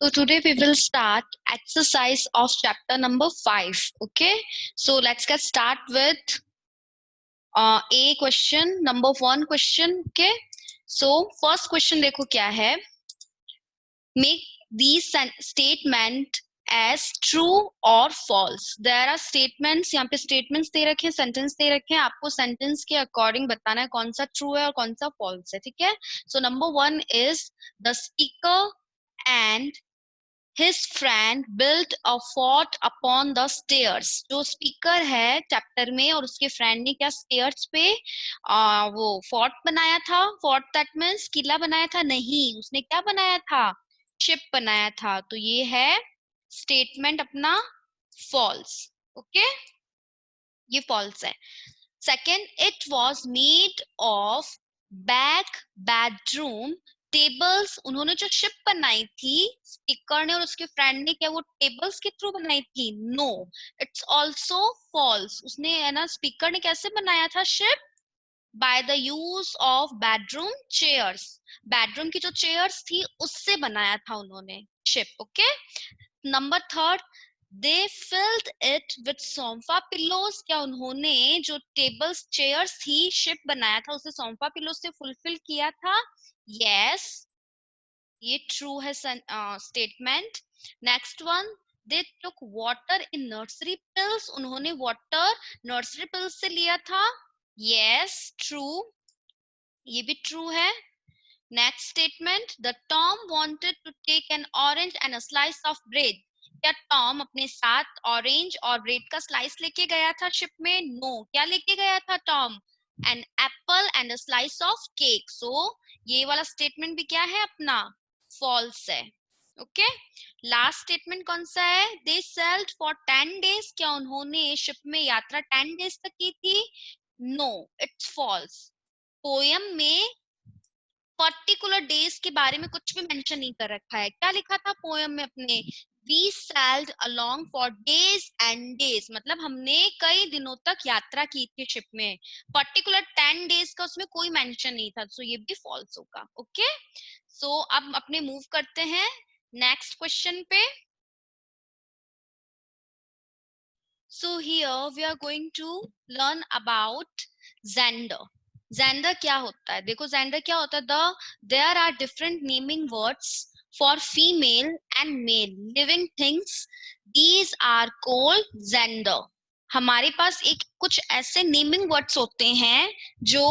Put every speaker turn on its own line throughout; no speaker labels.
So today we will start exercise of chapter number 5. Okay. So let's get start with A question, number 1 question. Okay. So first question देखो क्या है. Make these statement as true or false. There are statements, यहाँ पे statements दे रखे हैं, sentence दे रखे हैं, आपको sentence के according बताना है कौन सा true है और कौन सा false है, ठीक है? So number 1 is the speaker and his friend built a fort upon the stairs. जो स्पीकर है चैप्टर में और उसके फ्रेंड ने क्या स्टेयर्स पे वो फोर्ट बनाया था. फोर्ट दैट मीन्स किला बनाया था. नहीं, उसने क्या बनाया था? शिप बनाया था. तो ये है स्टेटमेंट अपना फॉल्स. ओके, ये फॉल्स है. Second, it was made of back bedroom tables. उन्होंने जो शिप बनाई थी स्पीकर ने और उसके फ्रेंड ने, क्या वो टेबल्स के थ्रू बनाई थी? No, it's also false. उसने है ना, स्पीकर ने कैसे बनाया था ship? By the use of bedroom chairs. Bedroom की जो चेयर्स थी उससे बनाया था उन्होंने ship. Okay. Number third, they filled it with sofa pillows. क्या उन्होंने जो टेबल्स चेयर्स थी शिप बनाया था उसे सोफा पिलोस से फुलफिल किया था? यस, ये ट्रू है statement. Next one, they took water in nursery pails. उन्होंने वाटर नर्सरी पिल्स से लिया था? यस, ट्रू, ये भी ट्रू है. Next statement, the Tom wanted to take an orange and a slice of bread. क्या टॉम अपने साथ ऑरेंज और ब्रेड का स्लाइस लेके गया था शिप में? नो. क्या लेके गया था Tom? An apple and a slice of cake. So ये वाला स्टेटमेंट भी क्या है अपना? फॉल्स है. ओके. लास्ट स्टेटमेंट कौन सा है? दे सेल्ड फॉर 10 डेज. क्या उन्होंने शिप में यात्रा 10 डेज तक की थी? No, it's false. पोयम में पर्टिकुलर डेज के बारे में कुछ भी मेंशन नहीं कर रखा है. क्या लिखा था पोएम में अपने? We sailed along for days and days, मतलब हमने कई दिनों तक यात्रा की थी शिप में. पर्टिकुलर 10 डेज का उसमें कोई मेंशन नहीं था. सो ये भी फॉल्स होगा. ओके. सो अब अपने मूव करते हैं नेक्स्ट क्वेश्चन पे. So here we are going to learn about gender. Gender क्या होता है? देखो जेंडर क्या होता है. There are different naming words for female and male living things. These are called gender. हमारे पास एक कुछ ऐसे नेमिंग वर्ड्स होते हैं जो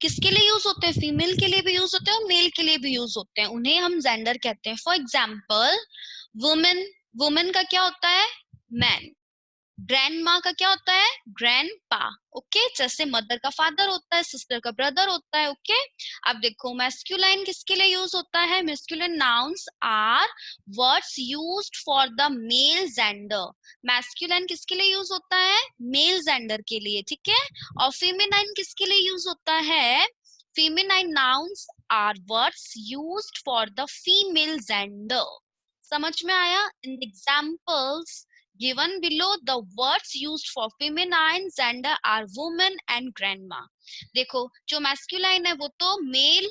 किसके लिए यूज होते हैं? फीमेल के लिए भी यूज होते हैं और मेल के लिए भी यूज होते हैं. उन्हें हम जेंडर कहते हैं. For example, women. वुमेन का क्या होता है? मैन. ग्रैंडमा का क्या होता है? ग्रैंडपा. ओके. जैसे मदर का फादर होता है, सिस्टर का ब्रदर होता है. ओके. अब देखो मैस्कुलाइन किसके लिए यूज होता है? Masculine nouns are words used for the male gender. Masculine किसके लिए यूज होता है? मेल जेंडर के लिए. ठीक है. और फेमिनाइन किसके लिए यूज होता है? Feminine nouns are words used for the female gender. समझ में आया? In examples given below, the words used for feminine gender are woman and grandma. देखो जो masculine है वो तो मेल,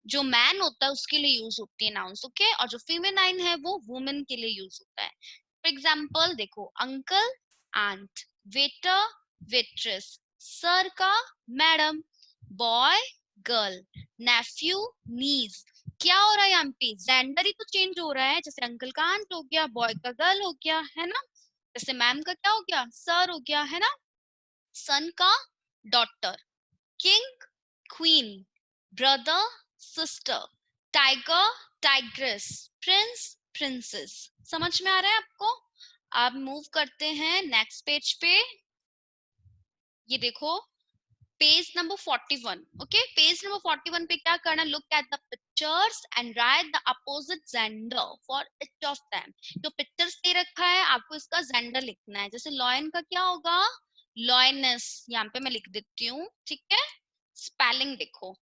जो मैन होता है उसके लिए यूज होती है नाउन्स. ओके. और जो फेमिनाइन है वो वुमेन के लिए यूज होता है. फॉर एग्जाम्पल देखो, uncle, aunt, waiter, waitress, sir का madam, boy, girl, nephew, niece. क्या हो रहा है यहाँ पे? जेंडर ही तो चेंज हो रहा है. जैसे अंकल का आंट हो गया, बॉय का गर्ल हो गया, है ना. जैसे मैम का क्या हो गया? सर हो गया, है ना. सन का daughter, king, queen, brother, sister, tiger, tigress, Prince, princess. समझ में आ रहा है आपको? अब मूव करते हैं नेक्स्ट पेज पे. ये देखो page number 41. Okay. Page number 41 पे क्या करना? Look at the pictures and right the opposite gender for each of them. जो पिक्चर्स दे रखा है आपको इसका जेंडर लिखना है. जैसे लॉयन का क्या होगा? लॉयनेस. यहाँ पे मैं लिख देती हूँ. ठीक है. स्पेलिंग देखो,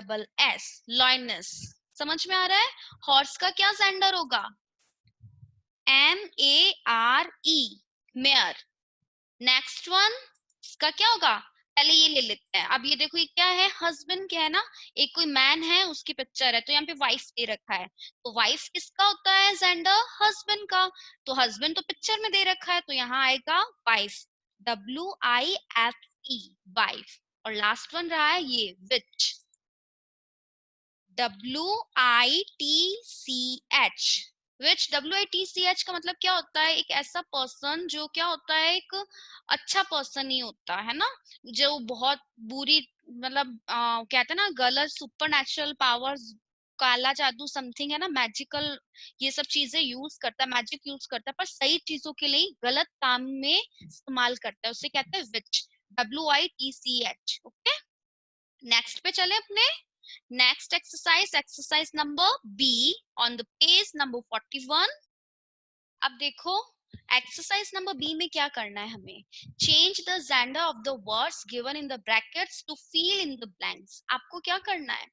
LIONESS, लॉयनेस. समझ में आ रहा है? हॉर्स का क्या जेंडर होगा? MARE, mayor. नेक्स्ट वन इसका क्या होगा? पहले ये ले लेते हैं। अब ये देखो ये क्या है, हस्बैंड क्या है ना, एक कोई मैन है उसकी पिक्चर है, तो यहाँ पे वाइफ दे रखा है, तो वाइफ किसका होता है जेंडर, हस्बैंड का, तो हस्बैंड तो पिक्चर में दे रखा है, तो यहाँ आएगा वाइफ, WIFE, वाइफ। और लास्ट वन रहा है ये विच, WITCH, विच, WITCH का मतलब क्या होता है, एक ऐसा पर्सन जो क्या होता है, एक अच्छा पर्सन ही होता है ना, जो बहुत बुरी, मतलब कहते हैं ना गलत सुपर नेचुरल पावर्स, काला जादू समथिंग है ना, मैजिकल, ये सब चीजें यूज करता है, मैजिक यूज करता है, पर सही चीजों के लिए गलत काम में इस्तेमाल करता है, उसे कहते हैं विच, WITCH। ओके, नेक्स्ट पे चले अपने, next exercise, exercise number B on the page number 41। अब देखो एक्सरसाइज नंबर बी में क्या करना है हमें, change the gender of the words given in the brackets to fill in the blanks. आपको क्या करना है,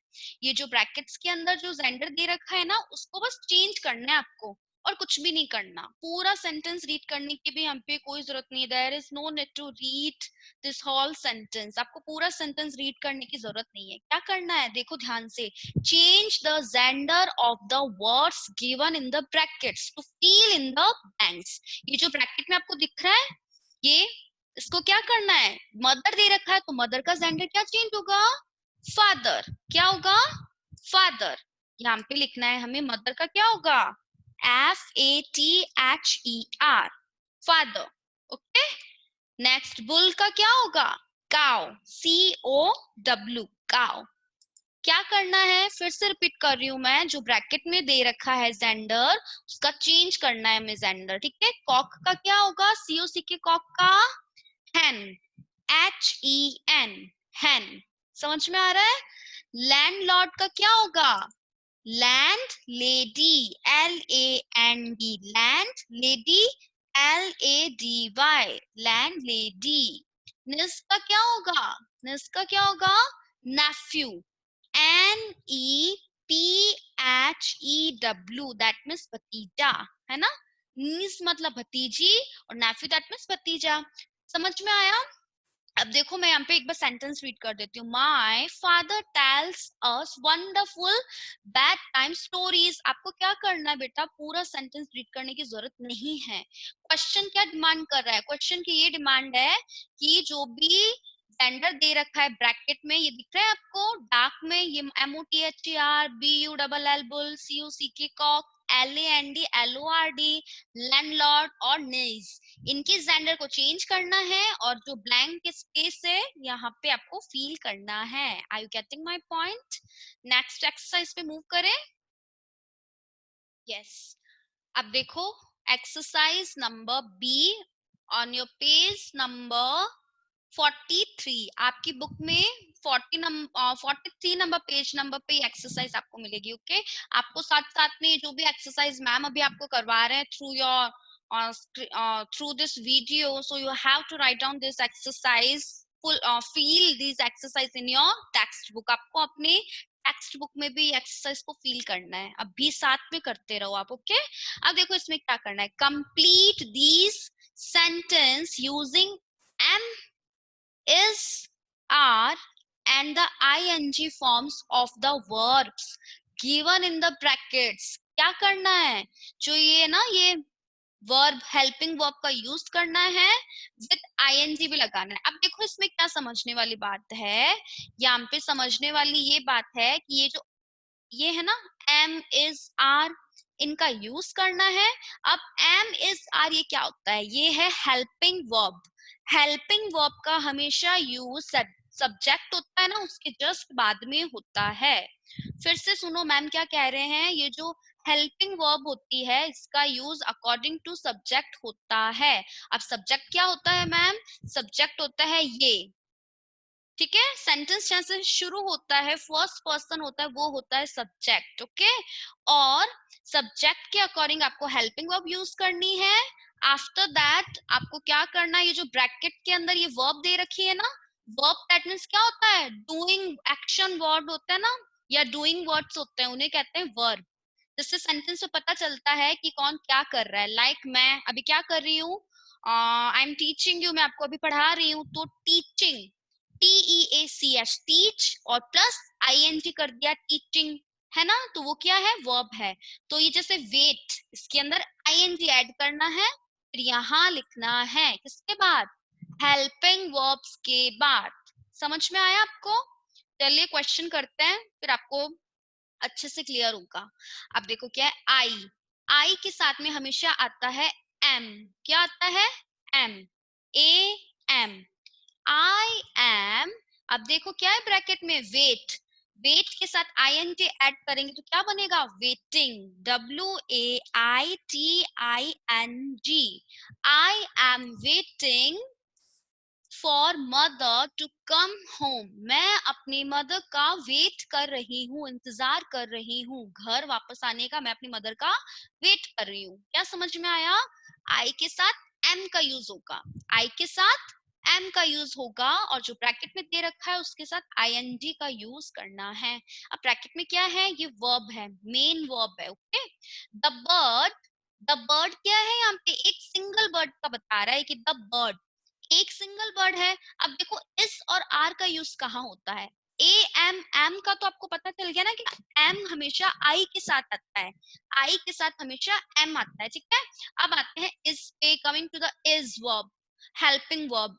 ये जो ब्रैकेट्स के अंदर जो जेंडर दे रखा है ना, उसको बस चेंज करना है आपको, और कुछ भी नहीं करना, पूरा सेंटेंस रीड करने की भी हम पे कोई जरूरत नहीं है, there is no need to read this whole sentence, आपको पूरा सेंटेंस रीड करने की जरूरत नहीं है। क्या करना है देखो ध्यान से, change the gender of the words given in the brackets to fill in the blanks। ये जो ब्रैकेट में आपको दिख रहा है, ये इसको क्या करना है, मदर दे रखा है, तो मदर का जेंडर क्या चेंज होगा, फादर, क्या होगा, फादर। यहाँ पे लिखना है हमें मदर का क्या होगा, FATHER, father. Okay, next bull का क्या होगा, काउ, COW, काउ। क्या करना है, फिर से रिपीट कर रही हूं मैं, जो ब्रैकेट में दे रखा है जेंडर, उसका चेंज करना है हमें जेंडर, ठीक है। कॉक का क्या होगा, COC के कॉक का हैन, HEN, हैन, समझ में आ रहा है। लैंडलॉर्ड का क्या होगा, land lady, LAND, land lady, LADY, land lady. निस का क्या होगा, निस का क्या होगा, नेफ्यू, NEPHEW, दैट मीन्स भतीजा, है ना, नीस मतलब भतीजी, और नेफ्यू दैट मीन्स भतीजा। समझ में आया। अब देखो मैं यहाँ पे एक बार सेंटेंस रीड कर देती हूँ, my father tells us wonderful bad time stories. आपको क्या करना है बेटा, पूरा सेंटेंस रीड करने की जरूरत नहीं है। क्वेश्चन क्या डिमांड कर रहा है, क्वेश्चन की ये डिमांड है कि जो भी जेंडर दे रखा है ब्रैकेट में, ये दिख रहा है आपको डार्क में, ये MOTHER, BULL bull, COCK cock, LAND LORD, landlord और नीज, इनके जेंडर को चेंज करना है, और जो ब्लैंक स्पेस है यहाँ पे आपको फील करना है। Are you getting my point. Next exercise पे मूव करें। यस, अब देखो exercise number B on your page number 43, आपकी बुक में 43 नंबर पेज नंबर पे एक्सरसाइज आपको मिलेगी। ओके, आपको साथ साथ में जो भी एक्सरसाइज मैम अभी आपको करवा रहे हैं through your through this video, so you have to write down this exercise, feel these exercise in your textbook। आपको अपने टेक्स्ट बुक में भी एक्सरसाइज को फील करना है, अभी साथ में करते रहो आप। ओके, अब देखो इसमें क्या करना है, complete these sentence using am, is, are and the ing forms of the verbs given in the brackets। क्या करना है, जो ये ना ये वर्ब, हेल्पिंग वर्ब का यूज करना है, विद आईएनजी भी लगाना है। अब देखो इसमें क्या समझने वाली बात है, यहाँ पे समझने वाली ये बात है कि ये है ना एम इज आर, इनका यूज करना है। अब एम इज आर ये क्या होता है, ये है हेल्पिंग वर्ब। हेल्पिंग वर्ब का हमेशा यूज सब्जेक्ट होता है ना, उसके जस्ट बाद में होता है। फिर से सुनो मैम क्या कह रहे हैं, ये जो हेल्पिंग वर्ब होती है इसका यूज अकॉर्डिंग टू सब्जेक्ट होता है। अब सब्जेक्ट क्या होता है मैम, सब्जेक्ट होता है ये, ठीक है, सेंटेंस जैसे शुरू होता है फर्स्ट पर्सन होता है वो होता है सब्जेक्ट। ओके, और सब्जेक्ट के अकॉर्डिंग आपको हेल्पिंग वर्ब यूज करनी है। आफ्टर दैट आपको क्या करना है, ये जो ब्रैकेट के अंदर ये वर्ब दे रखी है ना, वर्ब दैट मींस क्या होता है, डूइंग एक्शन वर्ड होता है ना, या डूइंग वर्ड्स होते हैं, उन्हें कहते हैं वर्ब। जिससे सेंटेंस में पता चलता है कि कौन क्या कर रहा है। लाइक मैं अभी क्या कर रही हूँ, आई एम टीचिंग यू, मैं आपको अभी पढ़ा रही हूँ, तो टीचिंग, TEACH, टीच, और प्लस ING कर दिया टीचिंग, है ना, तो वो क्या है, वर्ब है। तो ये जैसे वेट, इसके अंदर ING ऐड करना है, फिर यहाँ लिखना है किसके बाद, हेल्पिंग वर्ब्स के बाद। समझ में आया आपको? चलिए क्वेश्चन करते हैं, फिर आपको अच्छे से क्लियर होगा। अब देखो क्या है, आई के साथ में हमेशा आता है एम। क्या आता है, am, A M, I am. अब देखो क्या है ब्रैकेट में, वेट, वेट के साथ ING ऐड करेंगे तो क्या बनेगा, waiting, WAITING, I am waiting for mother to come home, मैं अपनी मदर का वेट कर रही हूँ, इंतजार कर रही हूँ, घर वापस आने का मैं अपनी मदर का वेट कर रही हूँ। क्या समझ में आया? आई के साथ एम का यूज होगा, आई के साथ एम का यूज होगा, और जो ब्रैकेट में दे रखा है उसके साथ ING का यूज करना है। अब ब्रैकेट में क्या है, ये वर्ब है, मेन वर्ब है। Okay, the bird, the bird क्या है, यहाँ पे एक सिंगल बर्ड का बता रहा है कि द बर्ड एक सिंगल वर्ड है। अब देखो इस और आर का यूज कहाँ होता है, ए एम, एम का तो आपको पता चल गया ना कि एम हमेशा आई के साथ आता है, आई के साथ हमेशा एम आता है, ठीक है। अब आते हैं इस पे, coming to the is verb, helping verb,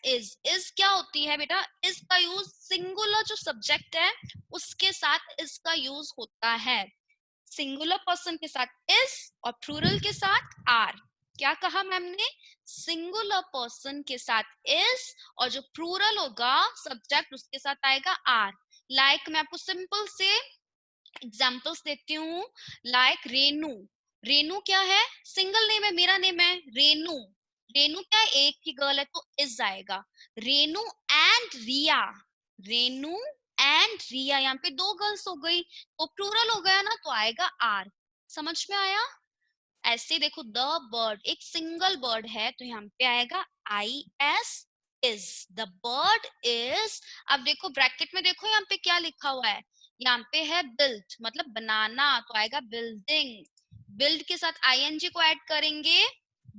is क्या होती है बेटा, इज का यूज सिंगुलर जो सब्जेक्ट है उसके साथ इज का यूज होता है, सिंगुलर पर्सन के साथ इज और प्लूरल के साथ आर। क्या कहा मैम ने, सिंगुलर पर्सन के साथ इज और जो प्लूरल होगा सब्जेक्ट उसके साथ आएगा आर। लाइक मैं आपको सिंपल से एग्जांपल्स देती हूँ, लाइक रेनू, रेनू क्या है, सिंगल नेम है, मेरा नेम है रेनू, रेनू क्या है, एक ही गर्ल है तो इज आएगा। रेनू एंड रिया, रेनू एंड रिया, यहाँ पे दो गर्ल्स हो गई तो प्लूरल हो गया ना, तो आएगा आर। समझ में आया? ऐसे देखो, द बर्ड एक सिंगल बर्ड है तो यहाँ पे आएगा IS, is, the bird is. अब देखो ब्रैकेट में देखो यहाँ पे क्या लिखा हुआ है, यहाँ पे है बिल्ड, मतलब बनाना, तो आएगा बिल्डिंग, बिल्ड के साथ ING को ऐड करेंगे,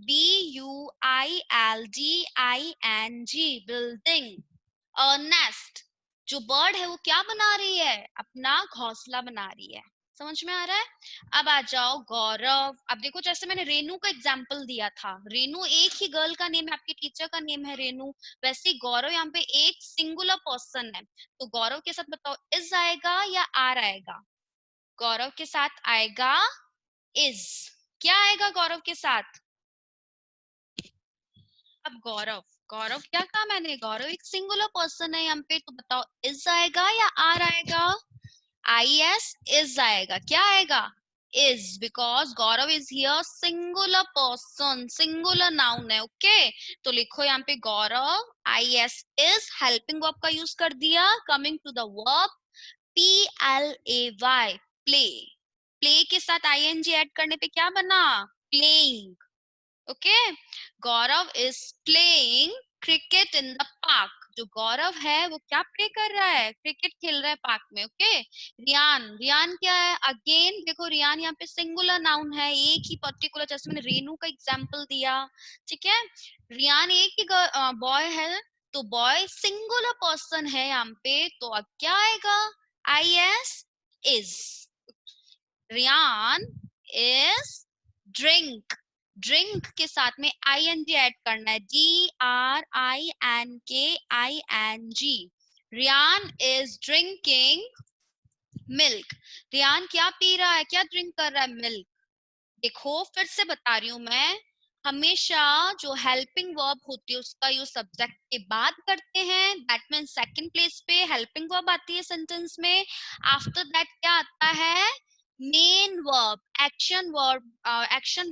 BUILDING, बिल्डिंग। नेस्ट, जो बर्ड है वो क्या बना रही है, अपना घोंसला बना रही है। समझ में आ रहा है? अब आ जाओ गौरव, अब देखो जैसे मैंने रेनू का एग्जाम्पल दिया था, रेनू एक ही गर्ल का नेम है, आपके टीचर का नेम है रेनू, वैसे ही गौरव यहाँ पे एक सिंगुलर पर्सन है, तो गौरव के साथ बताओ इज आएगा या आर आएगा, गौरव के साथ आएगा इज। क्या आएगा गौरव के साथ, अब गौरव, गौरव क्या कहा मैंने, गौरव एक सिंगुलर पर्सन है यहाँ पे, तो बताओ इज आएगा या आर आएगा, IS इज आएगा। क्या आएगा, is, because Gaurav is here singular person, singular noun है। ओके, तो लिखो यहाँ पे Gaurav, IS is, helping verb का यूज कर दिया, coming to the verb PLAY, play, play के साथ ING ऐड करने पे क्या बना, playing. Okay, Gaurav is playing cricket in the park, जो गौरव है वो क्या प्ले कर रहा है, क्रिकेट खेल रहा है पार्क में। ओके, रियान, रियान क्या है, अगेन देखो रियान यहाँ पे सिंगुलर नाउन है, एक ही पर्टिकुलर, जैसे मैंने रेनू का एग्जांपल दिया, ठीक है, रियान एक ही बॉय है, तो बॉय सिंगुलर पर्सन है यहाँ पे, तो अब क्या आएगा, IS is, Riyan is drink, drink के साथ में ING ऐड करना है, DRINKING, Riyan is drinking milk, Riyan क्या पी रहा है, क्या ड्रिंक कर रहा है, मिल्क। देखो फिर से बता रही हूँ मैं, हमेशा जो हेल्पिंग वर्ब होती है उसका यूज सब्जेक्ट के बाद करते हैं, दैट मीन सेकंड प्लेस पे हेल्पिंग वर्ब आती है सेंटेंस में, आफ्टर दैट क्या आता है, मेन वर्ब, एक्शन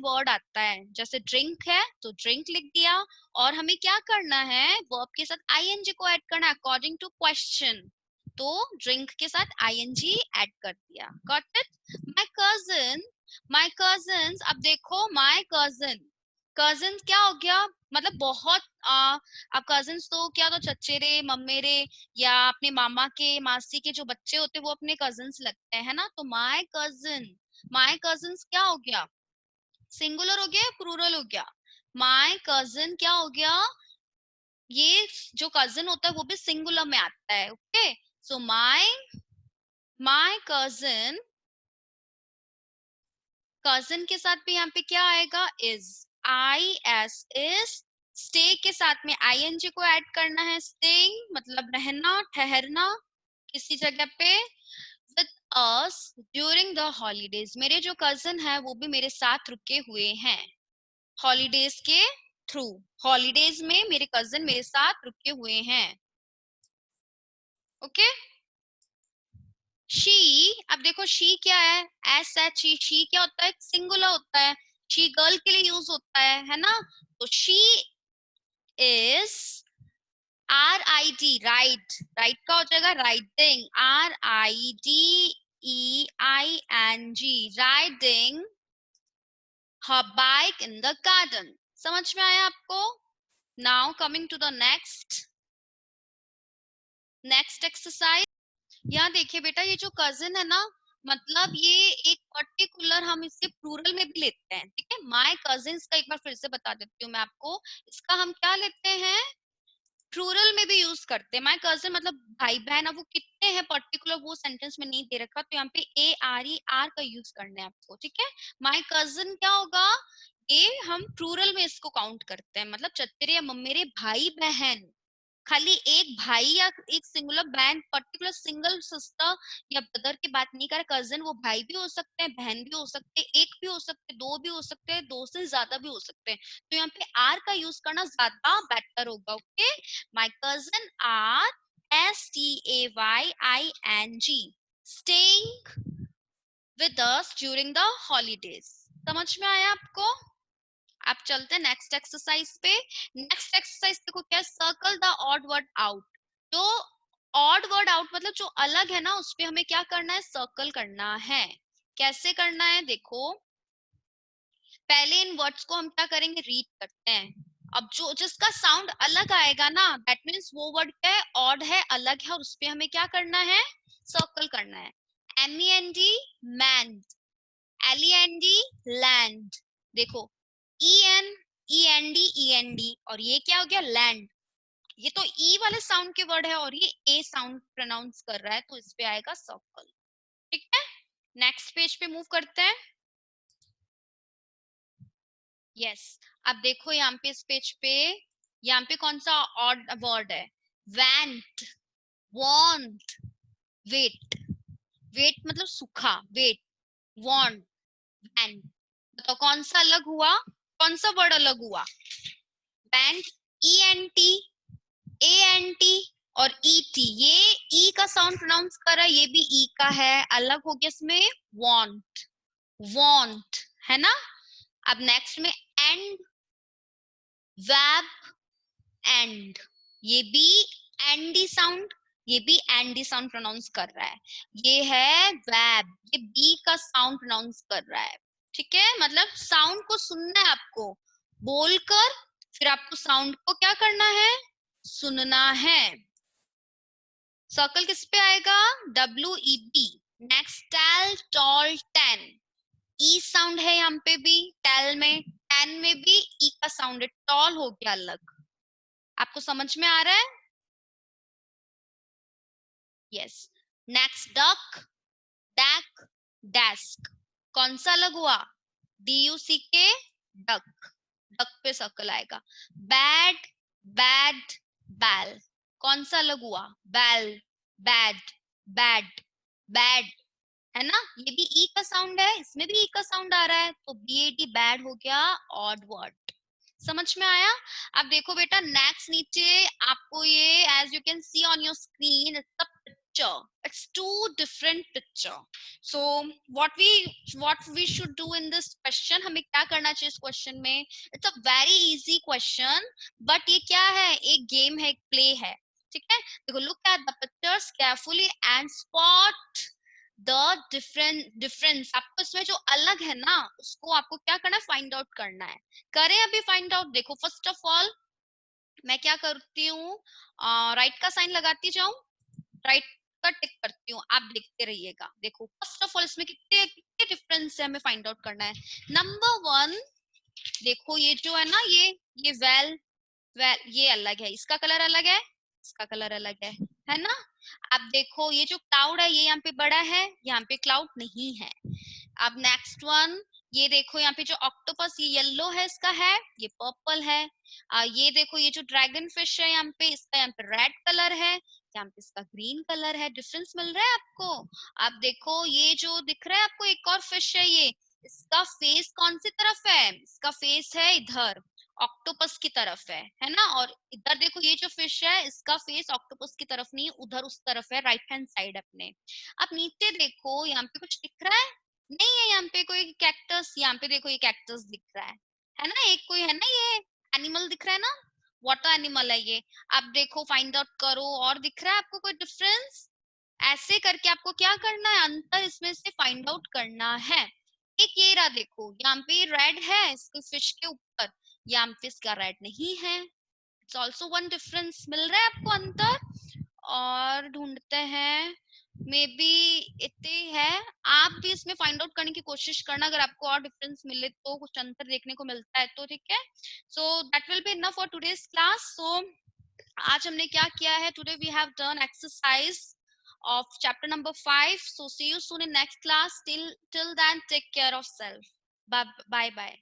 वर्ड आता है, जैसे ड्रिंक है तो ड्रिंक लिख दिया, और हमें क्या करना है, वर्ब के साथ ING को ऐड करना है अकॉर्डिंग टू क्वेश्चन, तो ड्रिंक के साथ ING ऐड कर दिया। Got it? My cousin, my cousins, अब देखो माय कजिन, कजिन क्या हो गया, मतलब बहुत अब कजिन्स तो क्या, तो चचेरे मम्मेरे या अपने मामा के मासी के जो बच्चे होते हैं वो अपने कजिन्स लगते हैं, है ना, तो माय कजिन, माय कजिन्स क्या हो गया, सिंगुलर हो गया, प्लूरल हो गया, माय कजिन क्या हो गया, ये जो कजिन होता है वो भी सिंगुलर में आता है. Okay, so my cousin, cousin के साथ भी यहाँ पे क्या आएगा, is. I S is. Stay के साथ में आईएनजी को ऐड करना है. स्टेइंग मतलब रहना, ठहरना किसी जगह पे. With us during the holidays, मेरे जो कजिन है वो भी मेरे साथ रुके हुए हैं हॉलीडेज के थ्रू. हॉलीडेज में मेरे कजिन मेरे साथ रुके हुए हैं. ओके. शी, अब देखो शी क्या है, एस एच ई. शी क्या होता है, सिंगुलर होता है. शी गर्ल के लिए यूज होता है ना. तो she is, R I D, ride. Ride का हो जाएगा riding, R I D E I N G, riding her bike in the garden. समझ में आया आपको. Now coming to the next exercise. यहाँ देखिए बेटा, ये जो कजिन है ना, मतलब ये एक पर्टिकुलर, हम इसके प्लूरल में भी लेते हैं. ठीक है, माय कजिन्स का एक बार फिर से बता देती हूँ मैं आपको. इसका हम क्या लेते हैं, प्लूरल में भी यूज करते हैं. माय कजिन मतलब भाई बहन. अब वो कितने हैं पर्टिकुलर वो सेंटेंस में नहीं दे रखा, तो यहाँ पे ए आर ई आर का यूज करना है आपको. ठीक है, माय कजिन क्या होगा, ये हम प्लूरल में इसको काउंट करते हैं, मतलब चचेरे या ममेरे भाई बहन. खाली एक भाई या एक सिंगुलर बहन, पर्टिकुलर सिंगल सिस्टर या ब्रदर की बात नहीं कर रहा. कजिन वो भाई भी हो सकते हैं, बहन भी हो सकते हैं, एक भी हो सकते हैं, दो भी हो सकते हैं, दो से ज्यादा भी हो सकते हैं. तो यहाँ पे आर का यूज करना ज्यादा बेटर होगा. Okay, my cousin are, S T A Y I N G, staying with us during the holidays. समझ में आया आपको. आप चलते हैं नेक्स्ट एक्सरसाइज पे. नेक्स्ट एक्सरसाइज देखो क्या, circle the odd word out. जो ऑड वर्ड आउट मतलब जो अलग है ना, उस पे हमें क्या करना है, सर्कल करना है. कैसे करना है देखो, पहले इन वर्ड्स को हम क्या करेंगे, रीड करते हैं. अब जो जिसका साउंड अलग आएगा ना, दैट मीन्स वो वर्ड क्या है, ऑड है, अलग है, और उस पे हमें क्या करना है, सर्कल करना है. M E N D, man. L E N D, land. देखो, E N, E N D, E N D, और ये क्या हो गया, लैंड. ये तो ई वाले साउंड के वर्ड है और ये ए साउंड प्रोनाउंस कर रहा है, तो इस पे आएगा सर्कल. ठीक है, नेक्स्ट पेज पे मूव करते हैं. यस, अब देखो यहाँ पे इस पेज पे, यहाँ पे कौन सा ऑड वर्ड है, वेंट, वॉन्ट, वेट. वेट मतलब सूखा, वेट, वॉन्ट, वैंट. बताओ कौन सा अलग हुआ, कौन सा वर्ड अलग हुआ, went, E N T, A N T और ई टी. ये ई का साउंड प्रोनाउंस कर रहा है, ये भी ई का है, अलग हो गया इसमें, वॉन्ट, वॉन्ट है ना. अब नेक्स्ट में एंड, वैब, एंड. ये भी एंडी साउंड, ये भी एंडी साउंड प्रोनाउंस कर रहा है. ये है वैब, ये बी का साउंड प्रोनाउंस कर रहा है. ठीक है, मतलब साउंड को सुनना है आपको, बोलकर फिर आपको साउंड को क्या करना है, सुनना है. सर्कल किस पे आएगा, W E B. Next tell, tall, ten. E sound है यहाँ पे भी, टेल में, टेन में भी ई का साउंड है, टॉल हो गया अलग. आपको समझ में आ रहा है. Yes. Next duck, deck, desk. कौन सा अलग हुआ, D U C K, duck. Duck पे सर्कल आएगा. Bad, bad, bell. कौन सा अलग हुआ, बैल, बैड, बैड, बैड है ना. ये भी ई का साउंड है, इसमें भी ई का साउंड आ रहा है, तो बी ए डी, बैड हो गया ऑड वर्ड. समझ में आया. अब देखो बेटा, नेक्स्ट नीचे आपको ये, as you can see on your screen, it's a picture, it's two different picture. So what we should do in this question, हमें क्या करना चाहिए इस क्वेश्चन में. It's a very easy question, but ये क्या है, एक गेम है, एक प्ले है. ठीक है, देखो, look at the pictures carefully and spot the difference. आपको इसमें जो अलग है ना, उसको आपको क्या करना है, फाइंड आउट करना है. करें अभी फाइंड आउट. देखो, फर्स्ट ऑफ ऑल मैं क्या करती हूँ, राइट का साइन लगाती जाऊं, राइट का टिक करती हूँ, आप देखते रहिएगा. देखो, फर्स्ट ऑफ ऑल इसमें कितने कितने डिफरेंस है, हमें फाइंड आउट करना है. नंबर वन, देखो ये जो है ना, ये वेल, ये अलग है, इसका कलर अलग है, इसका कलर अलग है ना। अब देखो ये जो क्लाउड है ये यहाँ पे बड़ा है, यहाँ पे क्लाउड नहीं है। अब नेक्स्ट वन, ये देखो यहाँ पे जो ऑक्टोपस ये येलो है, इसका है, ये पर्पल है। ये देखो ये जो ड्रैगन फिश है यहाँ पे, इसका यहाँ पे रेड कलर है, यहाँ पे इसका ग्रीन कलर है। डिफरेंस मिल रहा है आपको। अब देखो ये जो दिख रहा है आपको एक और फिश है, ये इसका फेस कौन सी तरफ है, इसका फेस है इधर, ऑक्टोपस की तरफ है ना। और इधर देखो ये जो फिश है इसका फेस ऑक्टोपस की तरफ नहीं, उधर उस तरफ है, राइट हैंड साइड अपने। अब नीचे देखो यहाँ पे कुछ दिख रहा है, नहीं है यहाँ पे कोई कैक्टस, यहाँ पे देखो ये कैक्टस दिख रहा है ना, एक कोई है ना ये एनिमल दिख रहा है ना, वाटर एनिमल है ये। अब देखो फाइंड आउट करो, और दिख रहा है आपको कोई डिफरेंस? ऐसे करके आपको क्या करना है, अंतर इसमें से फाइंड आउट करना है। एक ये रहा देखो, यहाँ पे रेड है इसके फिश के ऊपर, यहाँ पे इसका रेड नहीं है। इट्स ऑल्सो वन डिफरेंस, मिल रहा है आपको अंतर। और ढूंढते हैं, मे बी इतने है। आप भी इसमें फाइंड आउट करने की कोशिश करना, अगर आपको और डिफरेंस मिले तो, कुछ अंतर देखने को मिलता है तो, ठीक है। So that will be enough for today's class. So आज हमने क्या किया है, today we have done exercise of chapter number 5. So see you soon in next class. Till then, take care of self. Bye bye.